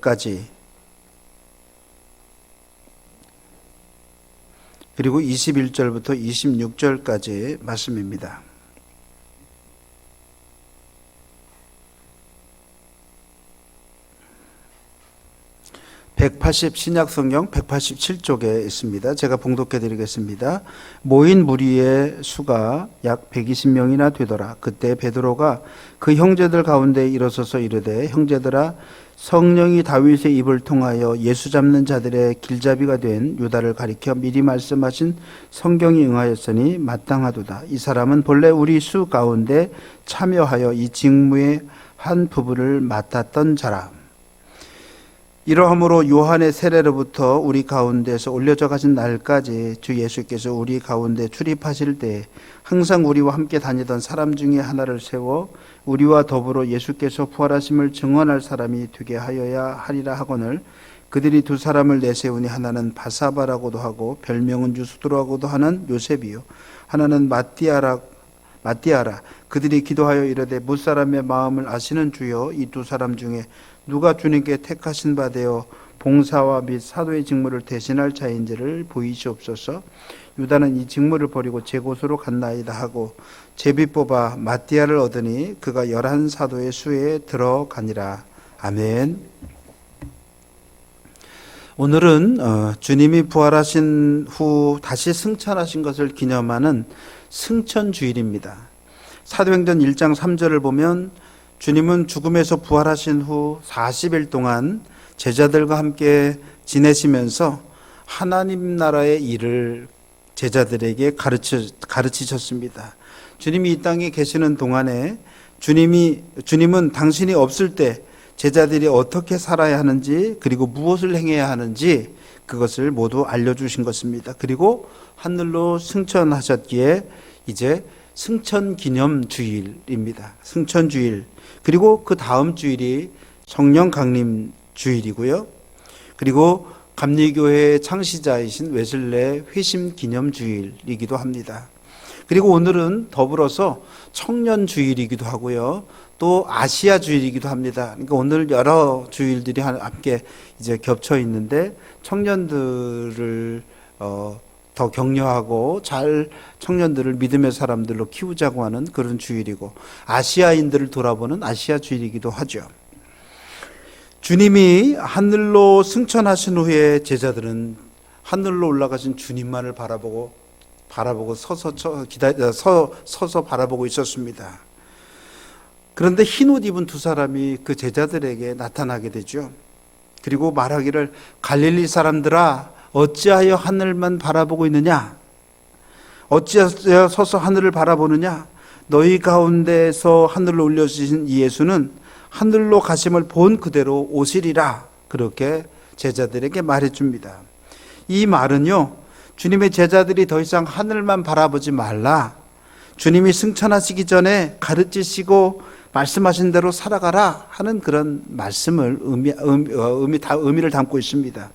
까지 그리고 21절부터 26절까지 말씀입니다. 180 신약성경 187쪽에 있습니다. 제가 봉독해 드리겠습니다. 모인 무리의 수가 약 120명이나 되더라. 그때 베드로가 그 형제들 가운데 일어서서 이르되, 형제들아, 성령이 다윗의 입을 통하여 예수 잡는 자들의 길잡이가 된 유다를 가리켜 미리 말씀하신 성경이 응하였으니 마땅하도다. 이 사람은 본래 우리 수 가운데 참여하여 이 직무의 한 부분을 맡았던 자라. 이러함으로 요한의 세례로부터 우리 가운데서 올려져 가신 날까지 주 예수께서 우리 가운데 출입하실 때 항상 우리와 함께 다니던 사람 중에 하나를 세워 우리와 더불어 예수께서 부활하심을 증언할 사람이 되게 하여야 하리라 하거늘, 그들이 두 사람을 내세우니 하나는 바사바라고도 하고 별명은 유스도라고도 하는 요셉이요, 하나는 마띠아라. 그들이 기도하여 이르되, 무사람의 마음을 아시는 주여, 이 두 사람 중에 누가 주님께 택하신 바 되어 봉사와 및 사도의 직무를 대신할 자인지를 보이시옵소서. 유다는 이 직무를 버리고 제 곳으로 갔나이다 하고 제비 뽑아 마띠아를 얻으니 그가 11 사도의 수에 들어가니라. 아멘. 오늘은 주님이 부활하신 후 다시 승천하신 것을 기념하는 승천주일입니다. 사도행전 1장 3절을 보면 주님은 죽음에서 부활하신 후 40일 동안 제자들과 함께 지내시면서 하나님 나라의 일을 제자들에게 가르치셨습니다. 주님이 이 땅에 계시는 동안에 주님은 당신이 없을 때 제자들이 어떻게 살아야 하는지, 그리고 무엇을 행해야 하는지 그것을 모두 알려주신 것입니다. 그리고 하늘로 승천하셨기에 이제 승천기념주일입니다. 승천주일. 그리고 그 다음 주일이 성령 강림 주일이고요. 그리고 감리교회의 창시자이신 웨슬레 회심 기념주일이기도 합니다. 그리고 오늘은 더불어서 청년주일이기도 하고요. 또 아시아 주일이기도 합니다. 그러니까 오늘 여러 주일들이 함께 이제 겹쳐 있는데 청년들을 더 격려하고 잘 청년들을 믿음의 사람들로 키우자고 하는 그런 주일이고, 아시아인들을 돌아보는 아시아 주일이기도 하죠. 주님이 하늘로 승천하신 후에 제자들은 하늘로 올라가신 주님만을 바라보고 서서 바라보고 있었습니다. 그런데 흰 옷 입은 두 사람이 그 제자들에게 나타나게 되죠. 그리고 말하기를, 갈릴리 사람들아, 어찌하여 하늘만 바라보고 있느냐? 어찌하여 서서 하늘을 바라보느냐? 너희 가운데서 하늘로 올려주신 이 예수는 하늘로 가심을 본 그대로 오시리라. 그렇게 제자들에게 말해줍니다. 이 말은요, 주님의 제자들이 더 이상 하늘만 바라보지 말라, 주님이 승천하시기 전에 가르치시고 말씀하신 대로 살아가라 하는 그런 말씀을 의미를 담고 있습니다.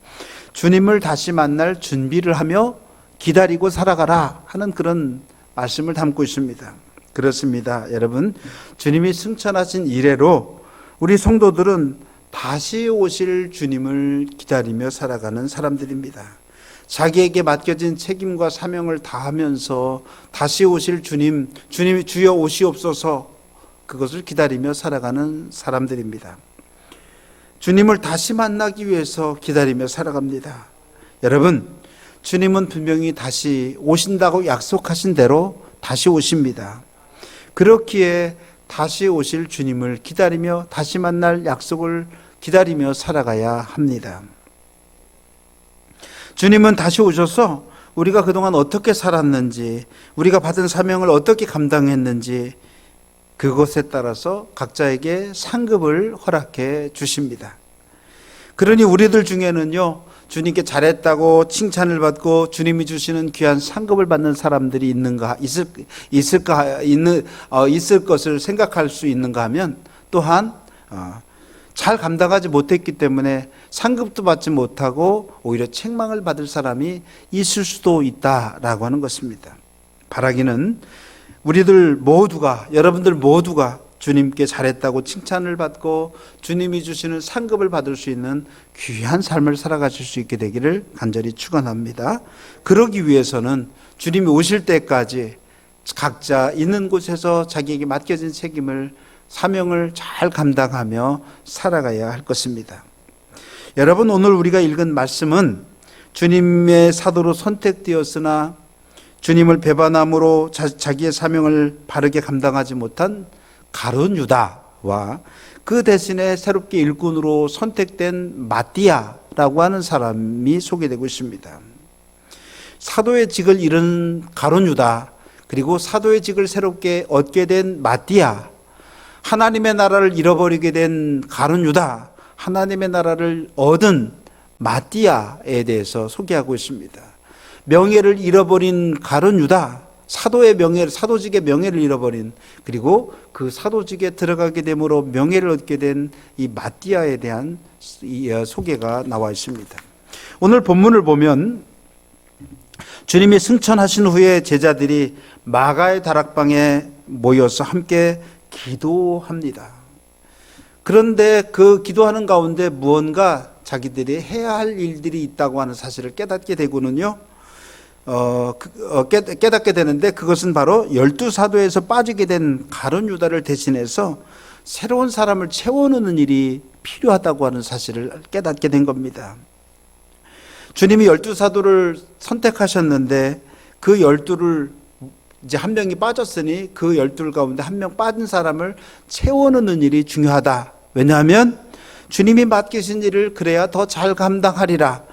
주님을 다시 만날 준비를 하며 기다리고 살아가라 하는 그런 말씀을 담고 있습니다. 그렇습니다. 여러분, 주님이 승천하신 이래로 우리 성도들은 다시 오실 주님을 기다리며 살아가는 사람들입니다. 자기에게 맡겨진 책임과 사명을 다하면서 다시 오실 주님이 주여 오시옵소서, 그것을 기다리며 살아가는 사람들입니다. 주님을 다시 만나기 위해서 기다리며 살아갑니다. 여러분, 주님은 분명히 다시 오신다고 약속하신 대로 다시 오십니다. 그렇기에 다시 오실 주님을 기다리며 다시 만날 약속을 기다리며 살아가야 합니다. 주님은 다시 오셔서 우리가 그동안 어떻게 살았는지, 우리가 받은 사명을 어떻게 감당했는지 그것에 따라서 각자에게 상급을 허락해 주십니다. 그러니 우리들 중에는요, 주님께 잘했다고 칭찬을 받고 주님이 주시는 귀한 상급을 받는 사람들이 있을 것을 생각할 수 있는가 하면, 또한 잘 감당하지 못했기 때문에 상급도 받지 못하고 오히려 책망을 받을 사람이 있을 수도 있다라고 하는 것입니다. 바라기는 여러분들 모두가 주님께 잘했다고 칭찬을 받고 주님이 주시는 상급을 받을 수 있는 귀한 삶을 살아가실 수 있게 되기를 간절히 축원합니다. 그러기 위해서는 주님이 오실 때까지 각자 있는 곳에서 자기에게 맡겨진 책임을, 사명을 잘 감당하며 살아가야 할 것입니다. 여러분, 오늘 우리가 읽은 말씀은 주님의 사도로 선택되었으나 주님을 배반함으로 자기의 사명을 바르게 감당하지 못한 가룟 유다와 그 대신에 새롭게 일꾼으로 선택된 마띠아라고 하는 사람이 소개되고 있습니다. 사도의 직을 잃은 가룟 유다, 그리고 사도의 직을 새롭게 얻게 된 마띠아, 하나님의 나라를 잃어버리게 된 가룟 유다, 하나님의 나라를 얻은 마띠아에 대해서 소개하고 있습니다. 명예를 잃어버린 가룟 유다, 사도의 명예를, 사도직의 명예를 잃어버린, 그리고 그 사도직에 들어가게 됨으로 명예를 얻게 된 이 마띠아에 대한 소개가 나와 있습니다. 오늘 본문을 보면 주님이 승천하신 후에 제자들이 마가의 다락방에 모여서 함께 기도합니다. 그런데 그 기도하는 가운데 무언가 자기들이 해야 할 일들이 있다고 하는 사실을 깨닫게 되고는요, 깨닫게 되는데, 그것은 바로 12사도에서 빠지게 된 가룟 유다를 대신해서 새로운 사람을 채워넣는 일이 필요하다고 하는 사실을 깨닫게 된 겁니다. 주님이 12사도를 선택하셨는데 그 12를 이제 한 명이 빠졌으니 그 12 가운데 한 명 빠진 사람을 채워넣는 일이 중요하다. 왜냐하면 주님이 맡기신 일을 그래야 더 잘 감당하리라.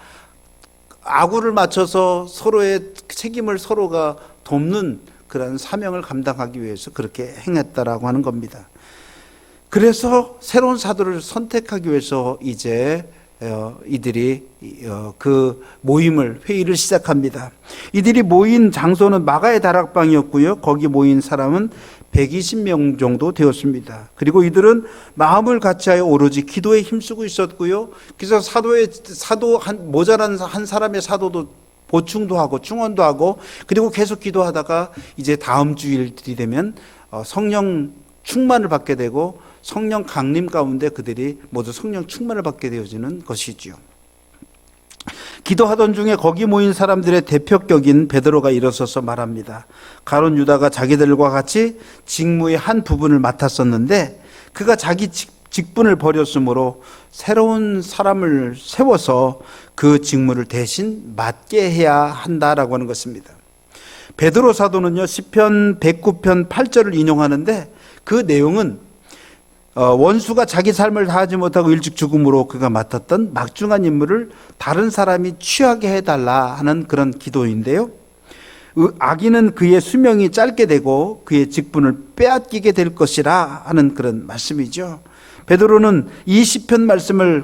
아구를 맞춰서 서로의 책임을 서로가 돕는 그런 사명을 감당하기 위해서 그렇게 행했다라고 하는 겁니다. 그래서 새로운 사도를 선택하기 위해서 이제 이들이 그 회의를 시작합니다. 이들이 모인 장소는 마가의 다락방이었고요. 거기 모인 사람은 120명 정도 되었습니다. 그리고 이들은 마음을 같이하여 오로지 기도에 힘쓰고 있었고요. 그래서 모자란 한 사람의 사도도 보충도 하고 충원도 하고, 그리고 계속 기도하다가 이제 다음 주일들이 되면 성령 충만을 받게 되고 성령 강림 가운데 그들이 모두 성령 충만을 받게 되어지는 것이지요. 기도하던 중에 거기 모인 사람들의 대표격인 베드로가 일어서서 말합니다. 가룟 유다가 자기들과 같이 직무의 한 부분을 맡았었는데 그가 자기 직분을 버렸으므로 새로운 사람을 세워서 그 직무를 대신 맡게 해야 한다라고 하는 것입니다. 베드로 사도는요, 시편 109편 8절을 인용하는데 그 내용은 원수가 자기 삶을 다하지 못하고 일찍 죽음으로 그가 맡았던 막중한 임무를 다른 사람이 취하게 해달라 하는 그런 기도인데요. 악인은 그의 수명이 짧게 되고 그의 직분을 빼앗기게 될 것이라 하는 그런 말씀이죠. 베드로는 이 시편 말씀을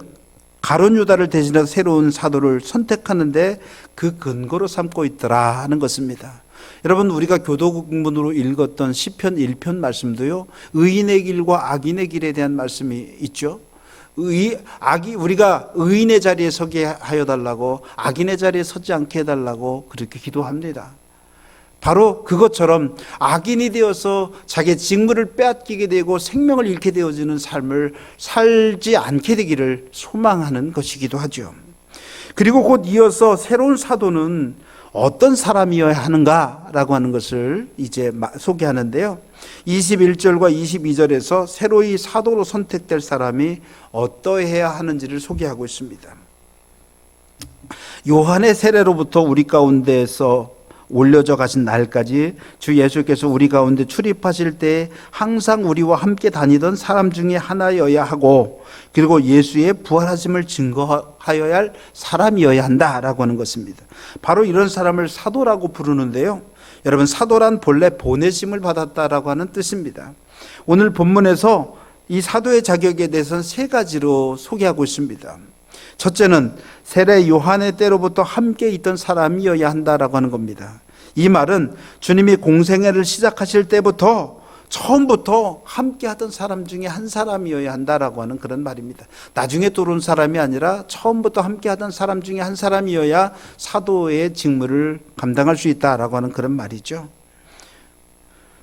가룟 유다를 대신해서 새로운 사도를 선택하는데 그 근거로 삼고 있더라 하는 것입니다. 여러분, 우리가 교도국문으로 읽었던 시편 1편 말씀도요, 의인의 길과 악인의 길에 대한 말씀이 있죠. 우리가 의인의 자리에 서게 하여 달라고, 악인의 자리에 서지 않게 해달라고 그렇게 기도합니다. 바로 그것처럼 악인이 되어서 자기의 직무를 빼앗기게 되고 생명을 잃게 되어지는 삶을 살지 않게 되기를 소망하는 것이기도 하죠. 그리고 곧 이어서 새로운 사도는 어떤 사람이어야 하는가라고 하는 것을 이제 소개하는데요. 21절과 22절에서 새로이 사도로 선택될 사람이 어떠해야 하는지를 소개하고 있습니다. 요한의 세례로부터 우리 가운데에서 올려져 가신 날까지 주 예수께서 우리 가운데 출입하실 때 항상 우리와 함께 다니던 사람 중에 하나여야 하고, 그리고 예수의 부활하심을 증거하여야 할 사람이어야 한다라고 하는 것입니다. 바로 이런 사람을 사도라고 부르는데요. 여러분, 사도란 본래 보내심을 받았다라고 하는 뜻입니다. 오늘 본문에서 이 사도의 자격에 대해서는 세 가지로 소개하고 있습니다. 첫째는 세례 요한의 때로부터 함께 있던 사람이어야 한다라고 하는 겁니다. 이 말은 주님이 공생애를 시작하실 때부터 처음부터 함께 하던 사람 중에 한 사람이어야 한다라고 하는 그런 말입니다. 나중에 들어온 사람이 아니라 처음부터 함께 하던 사람 중에 한 사람이어야 사도의 직무를 감당할 수 있다라고 하는 그런 말이죠.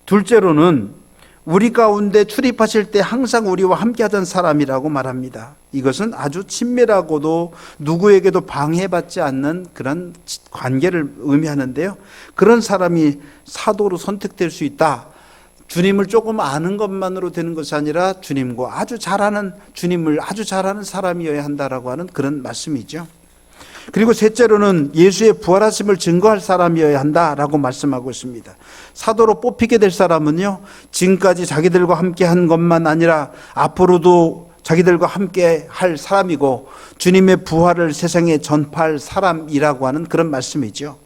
둘째로는 우리 가운데 출입하실 때 항상 우리와 함께하던 사람이라고 말합니다. 이것은 아주 친밀하고도 누구에게도 방해받지 않는 그런 관계를 의미하는데요. 그런 사람이 사도로 선택될 수 있다. 주님을 조금 아는 것만으로 되는 것이 아니라 주님을 아주 잘 아는 사람이어야 한다라고 하는 그런 말씀이죠. 그리고 셋째로는 예수의 부활하심을 증거할 사람이어야 한다라고 말씀하고 있습니다. 사도로 뽑히게 될 사람은요, 지금까지 자기들과 함께 한 것만 아니라 앞으로도 자기들과 함께 할 사람이고 주님의 부활을 세상에 전파할 사람이라고 하는 그런 말씀이죠.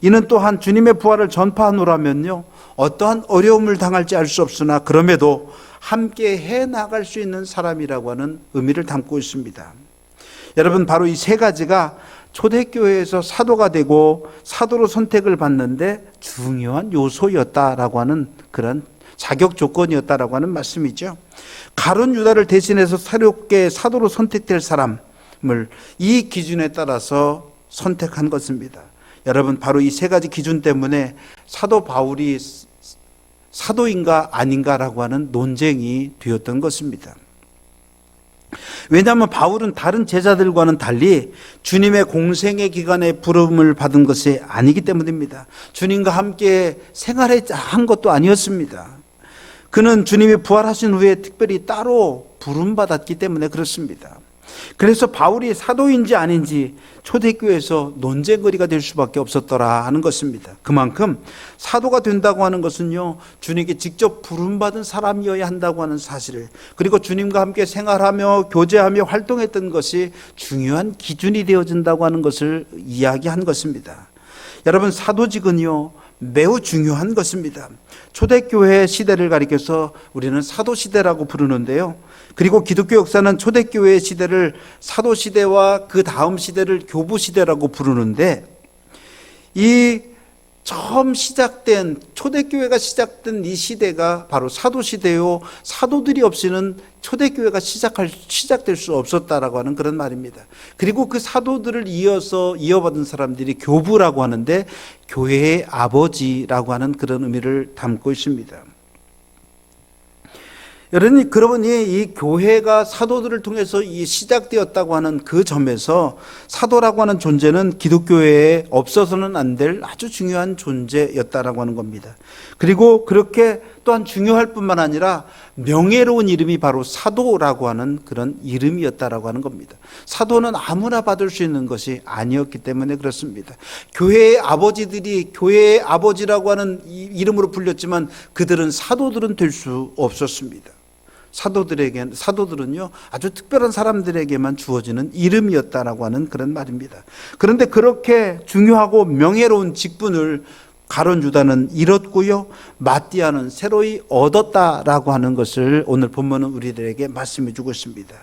이는 또한 주님의 부활을 전파하노라면요, 어떠한 어려움을 당할지 알 수 없으나 그럼에도 함께 해 나갈 수 있는 사람이라고 하는 의미를 담고 있습니다. 여러분, 바로 이 세 가지가 초대교회에서 사도가 되고 사도로 선택을 받는데 중요한 요소였다라고 하는 그런 자격 조건이었다라고 하는 말씀이죠. 가룟 유다를 대신해서 새롭게 사도로 선택될 사람을 이 기준에 따라서 선택한 것입니다. 여러분, 바로 이 세 가지 기준 때문에 사도 바울이 사도인가 아닌가라고 하는 논쟁이 되었던 것입니다. 왜냐하면 바울은 다른 제자들과는 달리 주님의 공생의 기간에 부름을 받은 것이 아니기 때문입니다. 주님과 함께 생활한 것도 아니었습니다. 그는 주님이 부활하신 후에 특별히 따로 부름받았기 때문에 그렇습니다. 그래서 바울이 사도인지 아닌지 초대교회에서 논쟁거리가 될 수밖에 없었더라 하는 것입니다. 그만큼 사도가 된다고 하는 것은요, 주님께 직접 부름받은 사람이어야 한다고 하는 사실을, 그리고 주님과 함께 생활하며 교제하며 활동했던 것이 중요한 기준이 되어진다고 하는 것을 이야기한 것입니다. 여러분, 사도직은요 매우 중요한 것입니다. 초대교회 시대를 가리켜서 우리는 사도시대라고 부르는데요, 그리고 기독교 역사는 초대교회 시대를 사도시대와 그 다음 시대를 교부시대라고 부르는데, 이 처음 시작된 초대교회가 시작된 이 시대가 바로 사도시대요, 사도들이 없이는 초대교회가 시작될 수 없었다라고 하는 그런 말입니다. 그리고 그 사도들을 이어받은 사람들이 교부라고 하는데 교회의 아버지라고 하는 그런 의미를 담고 있습니다. 여러분, 그러니 이 교회가 사도들을 통해서 시작되었다고 하는 그 점에서 사도라고 하는 존재는 기독교회에 없어서는 안 될 아주 중요한 존재였다라고 하는 겁니다. 그리고 그렇게 또한 중요할 뿐만 아니라 명예로운 이름이 바로 사도라고 하는 그런 이름이었다라고 하는 겁니다. 사도는 아무나 받을 수 있는 것이 아니었기 때문에 그렇습니다. 교회의 아버지들이 교회의 아버지라고 하는 이름으로 불렸지만 그들은 사도들은 될 수 없었습니다. 사도들은요 아주 특별한 사람들에게만 주어지는 이름이었다라고 하는 그런 말입니다. 그런데 그렇게 중요하고 명예로운 직분을 가룟 유다는 잃었고요, 마띠아는 새로이 얻었다라고 하는 것을 오늘 본문은 우리들에게 말씀해 주고 있습니다.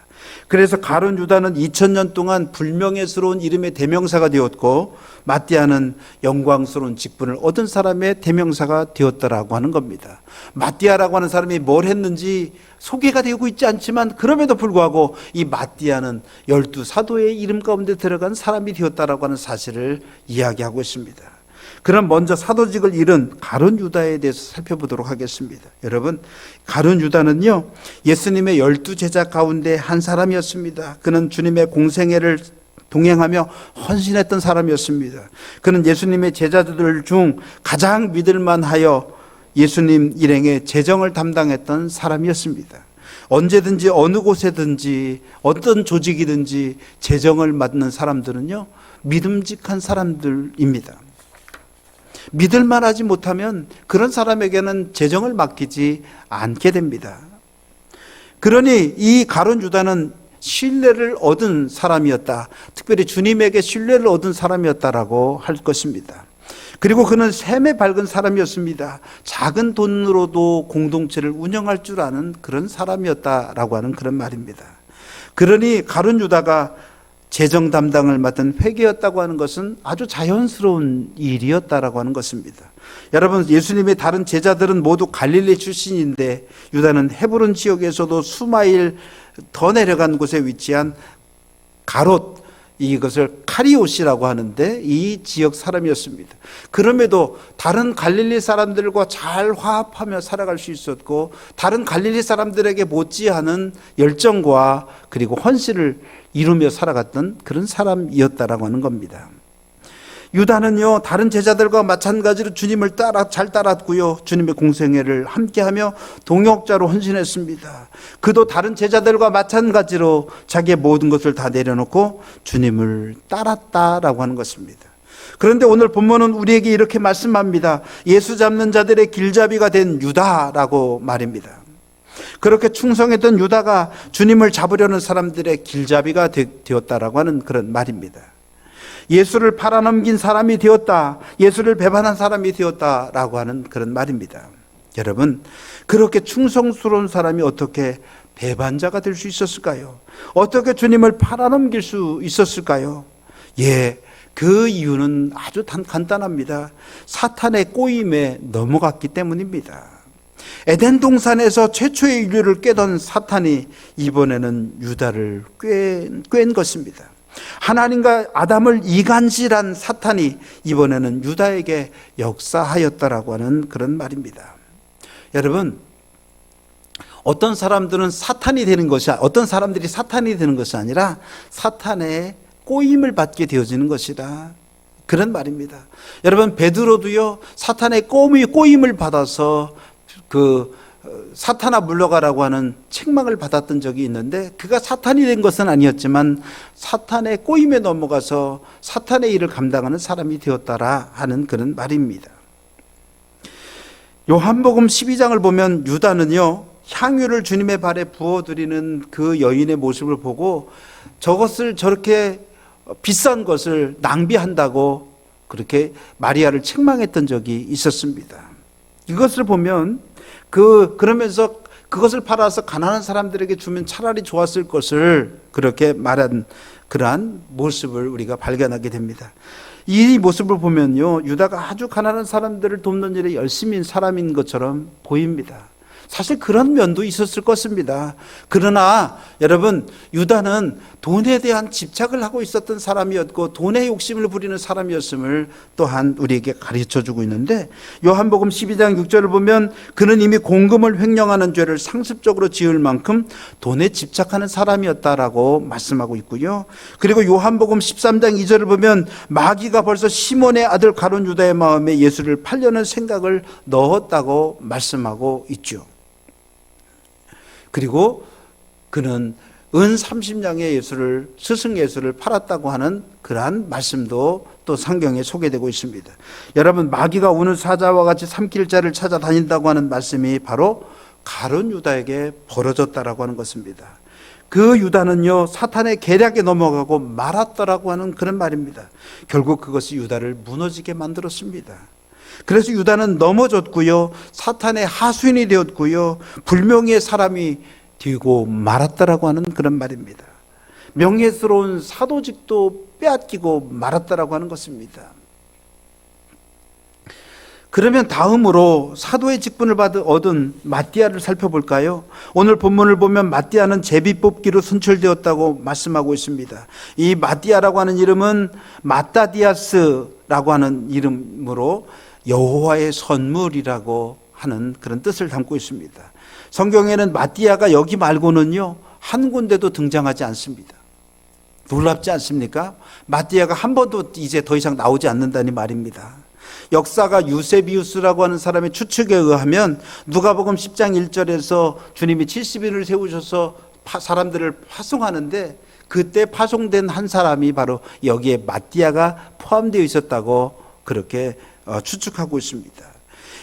그래서 가룟 유다는 2000년 동안 불명예스러운 이름의 대명사가 되었고, 마띠아는 영광스러운 직분을 얻은 사람의 대명사가 되었다라고 하는 겁니다. 마띠아라고 하는 사람이 뭘 했는지 소개가 되고 있지 않지만 그럼에도 불구하고 이 마띠아는 12사도의 이름 가운데 들어간 사람이 되었다라고 하는 사실을 이야기하고 있습니다. 그럼 먼저 사도직을 잃은 가룟 유다에 대해서 살펴보도록 하겠습니다. 여러분, 가룟 유다는요 예수님의 12제자 가운데 한 사람이었습니다. 그는 주님의 공생애를 동행하며 헌신했던 사람이었습니다. 그는 예수님의 제자들 중 가장 믿을만하여 예수님 일행의 재정을 담당했던 사람이었습니다. 언제든지 어느 곳에든지 어떤 조직이든지 재정을 맡는 사람들은요 믿음직한 사람들입니다. 믿을만하지 못하면 그런 사람에게는 재정을 맡기지 않게 됩니다. 그러니 이 가룟 유다는 신뢰를 얻은 사람이었다. 특별히 주님에게 신뢰를 얻은 사람이었다라고 할 것입니다. 그리고 그는 샘에 밝은 사람이었습니다. 작은 돈으로도 공동체를 운영할 줄 아는 그런 사람이었다라고 하는 그런 말입니다. 그러니 가룟 유다가 재정 담당을 맡은 회계였다고 하는 것은 아주 자연스러운 일이었다라고 하는 것입니다. 여러분, 예수님의 다른 제자들은 모두 갈릴리 출신인데 유다는 헤브론 지역에서도 수마일 더 내려간 곳에 위치한 가롯, 이것을 카리옷이라고 하는데 이 지역 사람이었습니다. 그럼에도 다른 갈릴리 사람들과 잘 화합하며 살아갈 수 있었고 다른 갈릴리 사람들에게 못지않은 열정과 그리고 헌신을 이루며 살아갔던 그런 사람이었다라고 하는 겁니다. 유다는요, 다른 제자들과 마찬가지로 주님을 잘 따랐고요, 주님의 공생애를 함께하며 동역자로 헌신했습니다. 그도 다른 제자들과 마찬가지로 자기의 모든 것을 다 내려놓고 주님을 따랐다라고 하는 것입니다. 그런데 오늘 본문은 우리에게 이렇게 말씀합니다. 예수 잡는 자들의 길잡이가 된 유다라고 말입니다. 그렇게 충성했던 유다가 주님을 잡으려는 사람들의 길잡이가 되었다라고 하는 그런 말입니다. 예수를 팔아넘긴 사람이 되었다, 예수를 배반한 사람이 되었다라고 하는 그런 말입니다. 여러분, 그렇게 충성스러운 사람이 어떻게 배반자가 될 수 있었을까요? 어떻게 주님을 팔아넘길 수 있었을까요? 그 이유는 아주 간단합니다. 사탄의 꼬임에 넘어갔기 때문입니다. 에덴 동산에서 최초의 인류를 꿰던 사탄이 이번에는 유다를 꿰는 것입니다. 하나님과 아담을 이간질한 사탄이 이번에는 유다에게 역사하였다라고 하는 그런 말입니다. 여러분, 어떤 사람들이 사탄이 되는 것이 아니라 사탄의 꼬임을 받게 되어지는 것이라 그런 말입니다. 여러분, 베드로도요, 사탄의 꼬임을 받아서 사탄아 물러가라고 하는 책망을 받았던 적이 있는데 그가 사탄이 된 것은 아니었지만 사탄의 꼬임에 넘어가서 사탄의 일을 감당하는 사람이 되었다라 하는 그런 말입니다. 요한복음 12장을 보면 유다는요, 향유를 주님의 발에 부어드리는 그 여인의 모습을 보고 저것을 저렇게 비싼 것을 낭비한다고 그렇게 마리아를 책망했던 적이 있었습니다. 이것을 보면 그러면서 그것을 팔아서 가난한 사람들에게 주면 차라리 좋았을 것을 그렇게 말한 그러한 모습을 우리가 발견하게 됩니다. 이 모습을 보면요, 유다가 아주 가난한 사람들을 돕는 일에 열심인 사람인 것처럼 보입니다. 사실 그런 면도 있었을 것입니다. 그러나 여러분, 유다는 돈에 대한 집착을 하고 있었던 사람이었고 돈의 욕심을 부리는 사람이었음을 또한 우리에게 가르쳐주고 있는데, 요한복음 12장 6절을 보면 그는 이미 공금을 횡령하는 죄를 상습적으로 지을 만큼 돈에 집착하는 사람이었다라고 말씀하고 있고요. 그리고 요한복음 13장 2절을 보면 마귀가 벌써 시몬의 아들 가룟 유다의 마음에 예수를 팔려는 생각을 넣었다고 말씀하고 있죠. 그리고 그는 은 30냥의 스승 예수를 팔았다고 하는 그러한 말씀도 또 성경에 소개되고 있습니다. 여러분, 마귀가 우는 사자와 같이 삼킬 자를 찾아다닌다고 하는 말씀이 바로 가룟 유다에게 벌어졌다라고 하는 것입니다. 그 유다는요, 사탄의 계략에 넘어가고 말았다라고 하는 그런 말입니다. 결국 그것이 유다를 무너지게 만들었습니다. 그래서 유다는 넘어졌고요, 사탄의 하수인이 되었고요, 불명예의 사람이 되고 말았다라고 하는 그런 말입니다. 명예스러운 사도직도 빼앗기고 말았다라고 하는 것입니다. 그러면 다음으로 사도의 직분을 얻은 마띠아를 살펴볼까요? 오늘 본문을 보면 마띠아는 제비뽑기로 선출되었다고 말씀하고 있습니다. 이 마띠아라고 하는 이름은 마따디아스라고 하는 이름으로 여호와의 선물이라고 하는 그런 뜻을 담고 있습니다. 성경에는 마띠아가 여기 말고는요, 한 군데도 등장하지 않습니다. 놀랍지 않습니까? 마띠아가 한 번도 이제 더 이상 나오지 않는다니 말입니다. 역사가 유세비우스라고 하는 사람의 추측에 의하면 누가복음 10장 1절에서 주님이 70인을 세우셔서 사람들을 파송하는데 그때 파송된 한 사람이 바로 여기에 마띠아가 포함되어 있었다고 그렇게 추측하고 있습니다.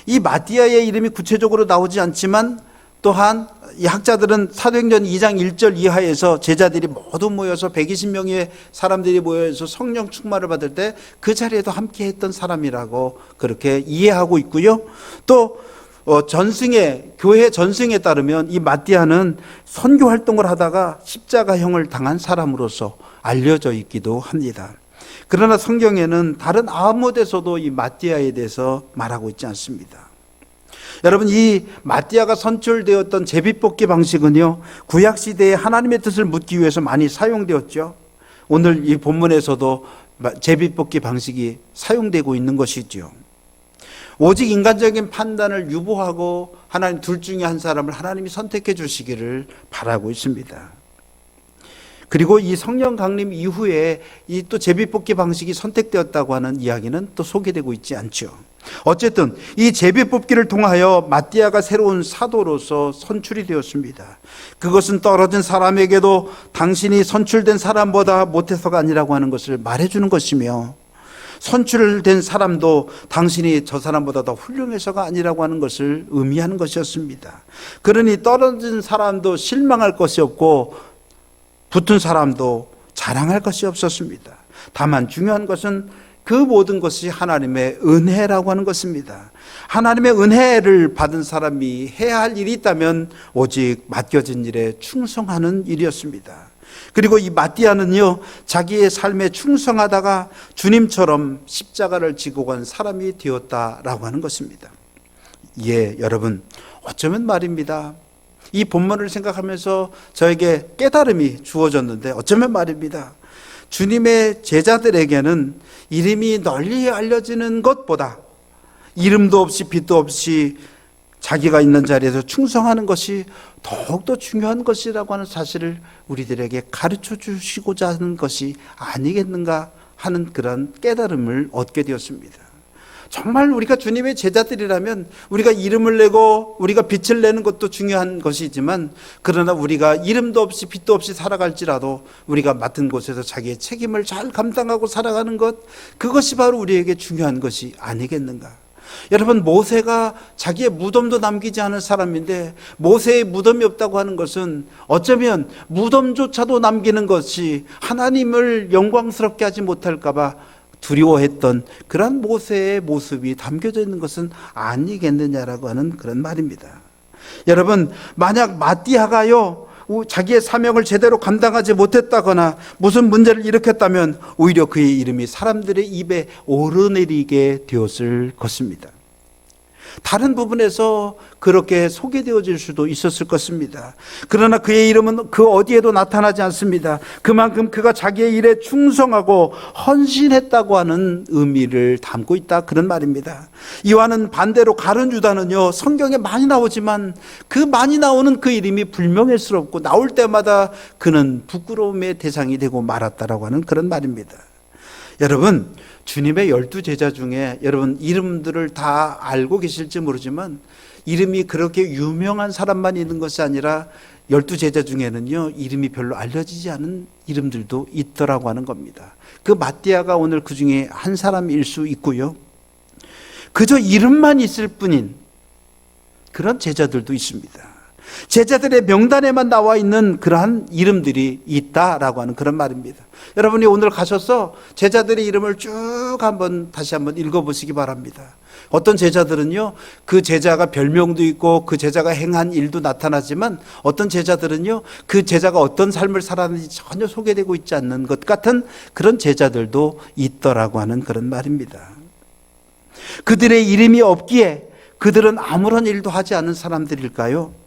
이 마띠아의 이름이 구체적으로 나오지 않지만 또한 이 학자들은 사도행전 2장 1절 이하에서 제자들이 모두 모여서 120명의 사람들이 모여서 성령 충만을 받을 때 그 자리에도 함께 했던 사람이라고 그렇게 이해하고 있고요. 또 교회 전승에 따르면 이 마띠아는 선교 활동을 하다가 십자가형을 당한 사람으로서 알려져 있기도 합니다. 그러나 성경에는 다른 아무 데서도 이 마띠아에 대해서 말하고 있지 않습니다. 여러분, 이 마띠아가 선출되었던 제비뽑기 방식은요, 구약시대에 하나님의 뜻을 묻기 위해서 많이 사용되었죠. 오늘 이 본문에서도 제비뽑기 방식이 사용되고 있는 것이죠. 오직 인간적인 판단을 유보하고 하나님 둘 중에 한 사람을 하나님이 선택해 주시기를 바라고 있습니다. 그리고 이 성령 강림 이후에 이 또 제비뽑기 방식이 선택되었다고 하는 이야기는 또 소개되고 있지 않죠. 어쨌든 이 제비뽑기를 통하여 마띠아가 새로운 사도로서 선출이 되었습니다. 그것은 떨어진 사람에게도 당신이 선출된 사람보다 못해서가 아니라고 하는 것을 말해주는 것이며, 선출된 사람도 당신이 저 사람보다 더 훌륭해서가 아니라고 하는 것을 의미하는 것이었습니다. 그러니 떨어진 사람도 실망할 것이 없고 붙은 사람도 자랑할 것이 없었습니다. 다만 중요한 것은 그 모든 것이 하나님의 은혜라고 하는 것입니다. 하나님의 은혜를 받은 사람이 해야 할 일이 있다면 오직 맡겨진 일에 충성하는 일이었습니다. 그리고 이 마띠아는요, 자기의 삶에 충성하다가 주님처럼 십자가를 지고 간 사람이 되었다라고 하는 것입니다. 예, 여러분, 어쩌면 말입니다. 이 본문을 생각하면서 저에게 깨달음이 주어졌는데, 어쩌면 말입니다. 주님의 제자들에게는 이름이 널리 알려지는 것보다 이름도 없이 빛도 없이 자기가 있는 자리에서 충성하는 것이 더욱더 중요한 것이라고 하는 사실을 우리들에게 가르쳐 주시고자 하는 것이 아니겠는가 하는 그런 깨달음을 얻게 되었습니다. 정말 우리가 주님의 제자들이라면 우리가 이름을 내고 우리가 빛을 내는 것도 중요한 것이지만, 그러나 우리가 이름도 없이 빛도 없이 살아갈지라도 우리가 맡은 곳에서 자기의 책임을 잘 감당하고 살아가는 것, 그것이 바로 우리에게 중요한 것이 아니겠는가. 여러분, 모세가 자기의 무덤도 남기지 않은 사람인데, 모세의 무덤이 없다고 하는 것은 어쩌면 무덤조차도 남기는 것이 하나님을 영광스럽게 하지 못할까 봐 두려워했던 그런 모세의 모습이 담겨져 있는 것은 아니겠느냐라고 하는 그런 말입니다. 여러분, 만약 마띠아가요 자기의 사명을 제대로 감당하지 못했다거나 무슨 문제를 일으켰다면 오히려 그의 이름이 사람들의 입에 오르내리게 되었을 것입니다. 다른 부분에서 그렇게 소개되어질 수도 있었을 것입니다. 그러나 그의 이름은 그 어디에도 나타나지 않습니다. 그만큼 그가 자기의 일에 충성하고 헌신했다고 하는 의미를 담고 있다, 그런 말입니다. 이와는 반대로 가룟 유다는요, 성경에 많이 나오지만 그 많이 나오는 그 이름이 불명예스럽고 나올 때마다 그는 부끄러움의 대상이 되고 말았다라고 하는 그런 말입니다. 여러분, 주님의 12제자 중에 여러분 이름들을 다 알고 계실지 모르지만 이름이 그렇게 유명한 사람만 있는 것이 아니라 12제자 중에는요, 이름이 별로 알려지지 않은 이름들도 있더라고 하는 겁니다. 그 마띠아가 오늘 그 중에 한 사람일 수 있고요, 그저 이름만 있을 뿐인 그런 제자들도 있습니다. 제자들의 명단에만 나와 있는 그러한 이름들이 있다라고 하는 그런 말입니다. 여러분이 오늘 가셔서 제자들의 이름을 쭉 다시 한번 읽어보시기 바랍니다. 어떤 제자들은요, 그 제자가 별명도 있고 그 제자가 행한 일도 나타나지만, 어떤 제자들은요, 그 제자가 어떤 삶을 살았는지 전혀 소개되고 있지 않는 것 같은 그런 제자들도 있더라고 하는 그런 말입니다. 그들의 이름이 없기에 그들은 아무런 일도 하지 않은 사람들일까요?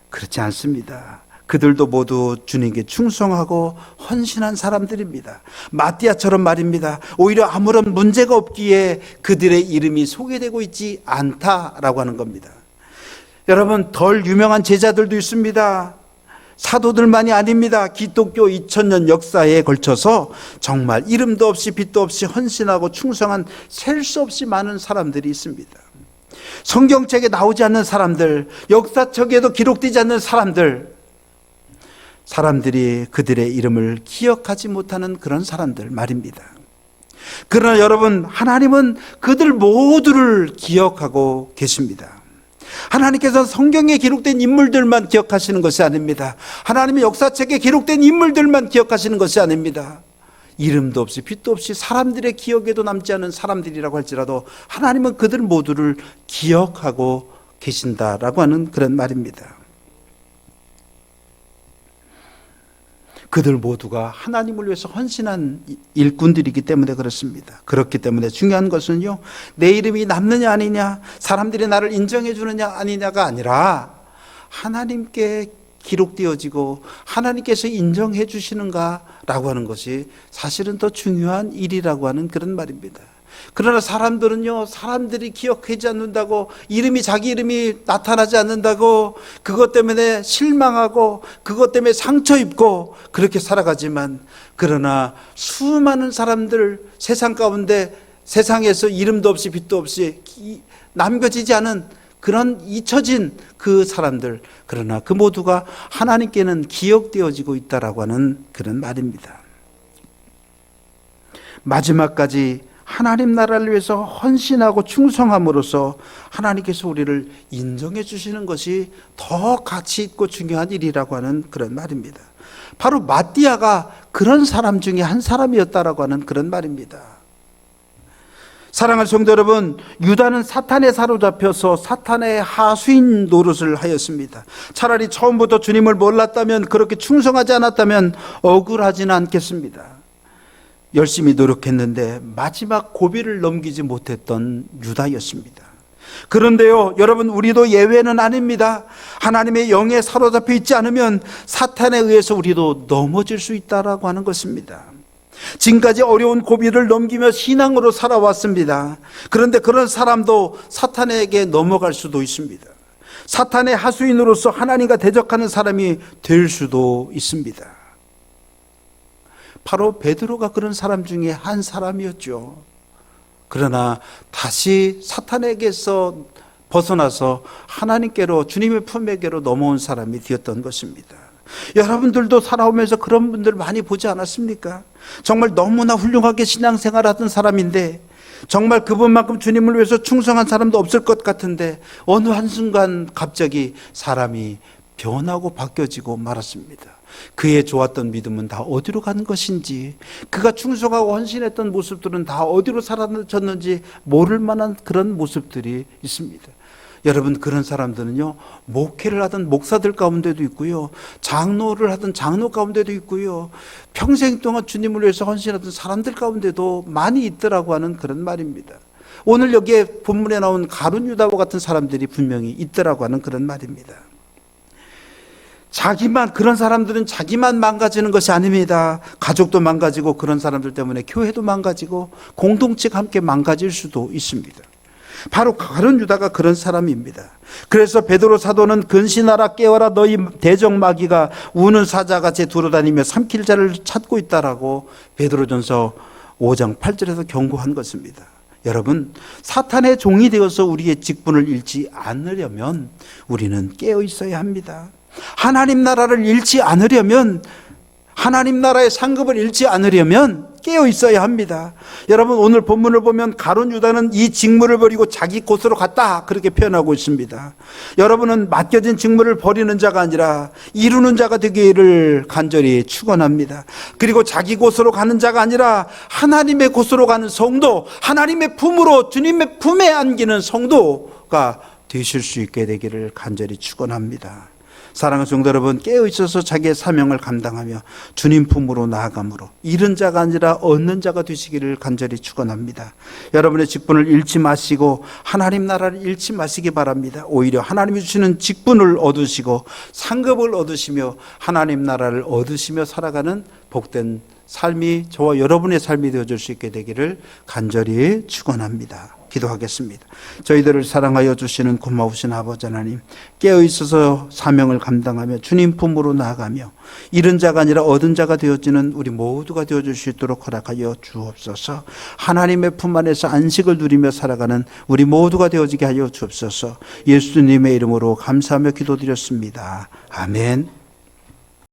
그렇지 않습니다. 그들도 모두 주님께 충성하고 헌신한 사람들입니다. 마띠아처럼 말입니다. 오히려 아무런 문제가 없기에 그들의 이름이 소개되고 있지 않다라고 하는 겁니다. 여러분, 덜 유명한 제자들도 있습니다. 사도들만이 아닙니다. 기독교 2000년 역사에 걸쳐서 정말 이름도 없이 빛도 없이 헌신하고 충성한 셀 수 없이 많은 사람들이 있습니다. 성경책에 나오지 않는 사람들, 역사책에도 기록되지 않는 사람들이 그들의 이름을 기억하지 못하는 그런 사람들 말입니다. 그러나 여러분, 하나님은 그들 모두를 기억하고 계십니다. 하나님께서 성경에 기록된 인물들만 기억하시는 것이 아닙니다. 하나님의 역사책에 기록된 인물들만 기억하시는 것이 아닙니다. 이름도 없이 빛도 없이 사람들의 기억에도 남지 않은 사람들이라고 할지라도 하나님은 그들 모두를 기억하고 계신다라고 하는 그런 말입니다. 그들 모두가 하나님을 위해서 헌신한 일꾼들이기 때문에 그렇습니다. 그렇기 때문에 중요한 것은요, 내 이름이 남느냐 아니냐, 사람들이 나를 인정해 주느냐 아니냐가 아니라 하나님께 기록되어지고 하나님께서 인정해 주시는가라고 하는 것이 사실은 더 중요한 일이라고 하는 그런 말입니다. 그러나 사람들은요, 사람들이 기억하지 않는다고, 자기 이름이 나타나지 않는다고, 그것 때문에 실망하고, 그것 때문에 상처 입고, 그렇게 살아가지만, 그러나 수많은 사람들, 세상 가운데, 세상에서 이름도 없이 빛도 없이 남겨지지 않은 그런 잊혀진 그 사람들, 그러나 그 모두가 하나님께는 기억되어지고 있다라고 하는 그런 말입니다. 마지막까지 하나님 나라를 위해서 헌신하고 충성함으로써 하나님께서 우리를 인정해 주시는 것이 더 가치 있고 중요한 일이라고 하는 그런 말입니다. 바로 마띠아가 그런 사람 중에 한 사람이었다라고 하는 그런 말입니다. 사랑하는 성도 여러분, 유다는 사탄에 사로잡혀서 사탄의 하수인 노릇을 하였습니다. 차라리 처음부터 주님을 몰랐다면, 그렇게 충성하지 않았다면 억울하지는 않겠습니다. 열심히 노력했는데 마지막 고비를 넘기지 못했던 유다였습니다. 그런데요, 여러분, 우리도 예외는 아닙니다. 하나님의 영에 사로잡혀 있지 않으면 사탄에 의해서 우리도 넘어질 수 있다라고 하는 것입니다. 지금까지 어려운 고비를 넘기며 신앙으로 살아왔습니다. 그런데 그런 사람도 사탄에게 넘어갈 수도 있습니다. 사탄의 하수인으로서 하나님과 대적하는 사람이 될 수도 있습니다. 바로 베드로가 그런 사람 중에 한 사람이었죠. 그러나 다시 사탄에게서 벗어나서 하나님께로, 주님의 품에게로 넘어온 사람이 되었던 것입니다. 여러분들도 살아오면서 그런 분들 많이 보지 않았습니까? 정말 너무나 훌륭하게 신앙생활하던 사람인데, 정말 그분만큼 주님을 위해서 충성한 사람도 없을 것 같은데, 어느 한순간 갑자기 사람이 변하고 바뀌어지고 말았습니다. 그의 좋았던 믿음은 다 어디로 간 것인지, 그가 충성하고 헌신했던 모습들은 다 어디로 사라졌는지 모를 만한 그런 모습들이 있습니다. 여러분, 그런 사람들은요, 목회를 하던 목사들 가운데도 있고요, 장로를 하던 장로 가운데도 있고요, 평생 동안 주님을 위해서 헌신하던 사람들 가운데도 많이 있더라고 하는 그런 말입니다. 오늘 여기에 본문에 나온 가룟 유다와 같은 사람들이 분명히 있더라고 하는 그런 말입니다. 그런 사람들은 자기만 망가지는 것이 아닙니다. 가족도 망가지고, 그런 사람들 때문에 교회도 망가지고, 공동체가 함께 망가질 수도 있습니다. 바로 가룟 유다가 그런 사람입니다. 그래서 베드로 사도는 근신하라, 깨어라, 너희 대적 마귀가 우는 사자같이 돌아다니며 삼킬 자를 찾고 있다라고 베드로전서 5장 8절에서 경고한 것입니다. 여러분, 사탄의 종이 되어서 우리의 직분을 잃지 않으려면 우리는 깨어 있어야 합니다. 하나님 나라를 잃지 않으려면, 하나님 나라의 상급을 잃지 않으려면 깨어 있어야 합니다. 여러분, 오늘 본문을 보면 가룟 유다는 이 직무를 버리고 자기 곳으로 갔다, 그렇게 표현하고 있습니다. 여러분은 맡겨진 직무를 버리는 자가 아니라 이루는 자가 되기를 간절히 축원합니다. 그리고 자기 곳으로 가는 자가 아니라 하나님의 곳으로 가는 성도, 하나님의 품으로, 주님의 품에 안기는 성도가 되실 수 있게 되기를 간절히 축원합니다. 사랑하는 성도 여러분, 깨어있어서 자기의 사명을 감당하며 주님 품으로 나아감으로 잃은 자가 아니라 얻는 자가 되시기를 간절히 축원합니다. 여러분의 직분을 잃지 마시고 하나님 나라를 잃지 마시기 바랍니다. 오히려 하나님이 주시는 직분을 얻으시고 상급을 얻으시며 하나님 나라를 얻으시며 살아가는 복된 삶이 저와 여러분의 삶이 되어줄 수 있게 되기를 간절히 축원합니다. 기도하겠습니다. 저희들을 사랑하여 주시는 고마우신 아버지 하나님, 깨어있어서 사명을 감당하며 주님 품으로 나아가며 잃은 자가 아니라 얻은 자가 되어지는 우리 모두가 되어줄 수 있도록 허락하여 주옵소서. 하나님의 품 안에서 안식을 누리며 살아가는 우리 모두가 되어지게 하여 주옵소서. 예수님의 이름으로 감사하며 기도드렸습니다. 아멘.